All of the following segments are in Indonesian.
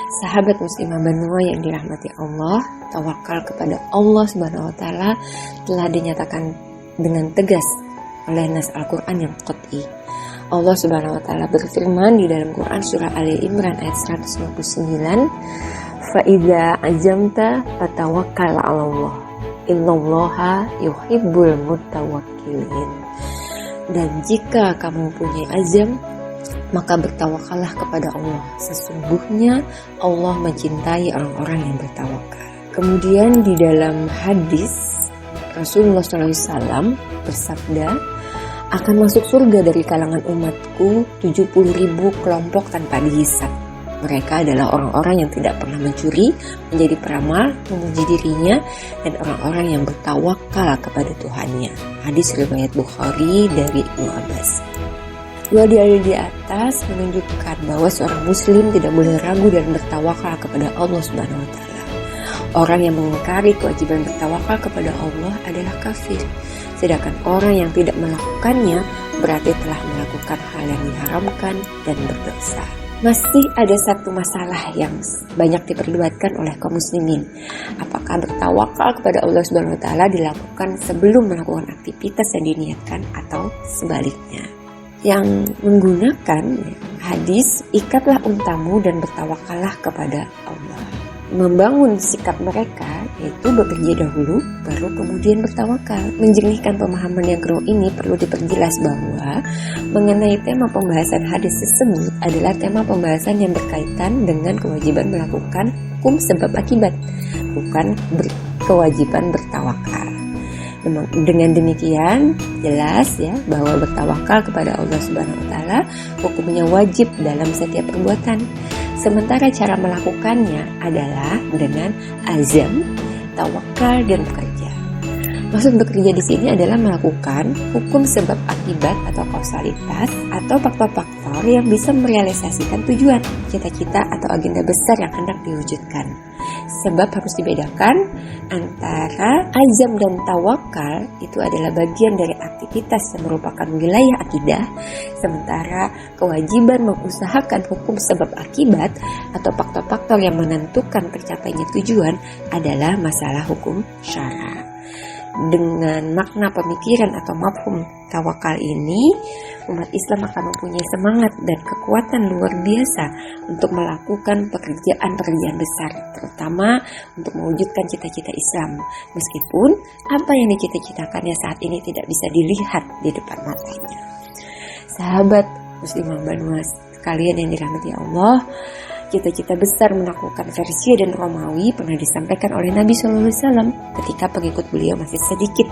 Sahabat muslimah Banua yang dirahmati Allah, tawakal kepada Allah Subhanahu wa taala telah dinyatakan dengan tegas oleh nas Al-Qur'an yang qat'i. Allah Subhanahu wa taala berfirman di dalam Quran surah Ali Imran ayat 159, "Fa idza azamta fatawakkal 'ala Allah. Innallaha yuhibbul mutawakkilin." Dan jika kamu punya azam, maka bertawakallah kepada Allah. Sesungguhnya Allah mencintai orang-orang yang bertawakal. Kemudian di dalam hadis Rasulullah SAW bersabda, akan masuk surga dari kalangan umatku 70.000 kelompok tanpa dihisab. Mereka adalah orang-orang yang tidak pernah mencuri, menjadi peramal, memuji dirinya, dan orang-orang yang bertawakal kepada Tuhannya. Hadis riwayat Bukhari dari Ibnu Abbas. Dua dalil di atas menunjukkan bahwa seorang muslim tidak boleh ragu dan bertawakal kepada Allah Subhanahu wa taala. Orang yang mengingkari kewajiban bertawakal kepada Allah adalah kafir. Sedangkan orang yang tidak melakukannya berarti telah melakukan hal yang diharamkan dan berdosa. Masih ada satu masalah yang banyak diperdebatkan oleh kaum muslimin. Apakah bertawakal kepada Allah Subhanahu wa taala dilakukan sebelum melakukan aktivitas yang diniatkan atau sebaliknya? Yang menggunakan hadis ikatlah untamu dan bertawakallah kepada Allah. Membangun sikap mereka yaitu bekerja dahulu baru kemudian bertawakal. Menjernihkan pemahaman yang keliru ini perlu diperjelas bahwa mengenai tema pembahasan hadis tersebut adalah tema pembahasan yang berkaitan dengan kewajiban melakukan hukum sebab akibat, bukan kewajiban bertawakal. Dengan demikian jelas ya bahwa bertawakal kepada Allah Subhanahu wa taala hukumnya wajib dalam setiap perbuatan. Sementara cara melakukannya adalah dengan azam, tawakal dan bekerja. Maksud bekerja di sini adalah melakukan hukum sebab akibat atau kausalitas atau faktor-faktor yang bisa merealisasikan tujuan, cita-cita atau agenda besar yang hendak diwujudkan. Sebab harus dibedakan antara azam dan tawakal itu adalah bagian dari aktivitas yang merupakan wilayah akidah, sementara kewajiban mengusahakan hukum sebab akibat atau faktor-faktor yang menentukan tercapainya tujuan adalah masalah hukum syara. Dengan makna pemikiran atau mafhum tawakal ini, umat Islam akan mempunyai semangat dan kekuatan luar biasa untuk melakukan pekerjaan-pekerjaan besar, terutama untuk mewujudkan cita-cita Islam, meskipun apa yang dicita-citakannya saat ini tidak bisa dilihat di depan matanya. Sahabat muslimah Banua sekalian yang dirahmati Allah, cita-cita besar menaklukkan Persia dan Romawi pernah disampaikan oleh Nabi SAW ketika pengikut beliau masih sedikit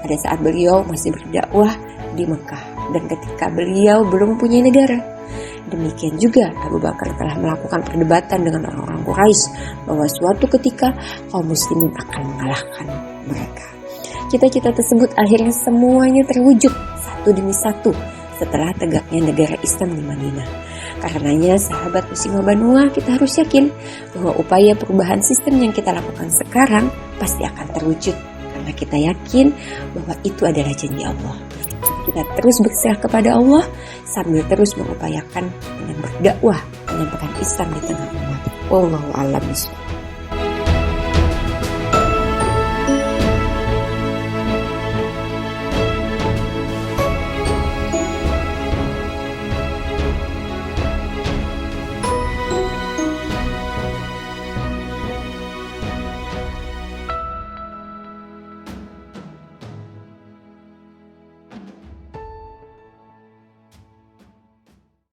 pada saat beliau masih berdakwah di Mekah dan ketika beliau belum punya negara. Demikian juga Abu Bakar telah melakukan perdebatan dengan orang-orang Quraisy bahwa suatu ketika kaum muslimin akan mengalahkan mereka. Cita-cita tersebut akhirnya semuanya terwujud satu demi satu setelah tegaknya negara Islam di Madinah. Karenanya sahabat muslimah Banua, kita harus yakin bahwa upaya perubahan sistem yang kita lakukan sekarang pasti akan terwujud karena kita yakin bahwa itu adalah janji Allah. Kita terus berserah kepada Allah sambil terus mengupayakan dengan berdakwah menyampaikan Islam di tengah umat. Wallahu a'lam bishawab.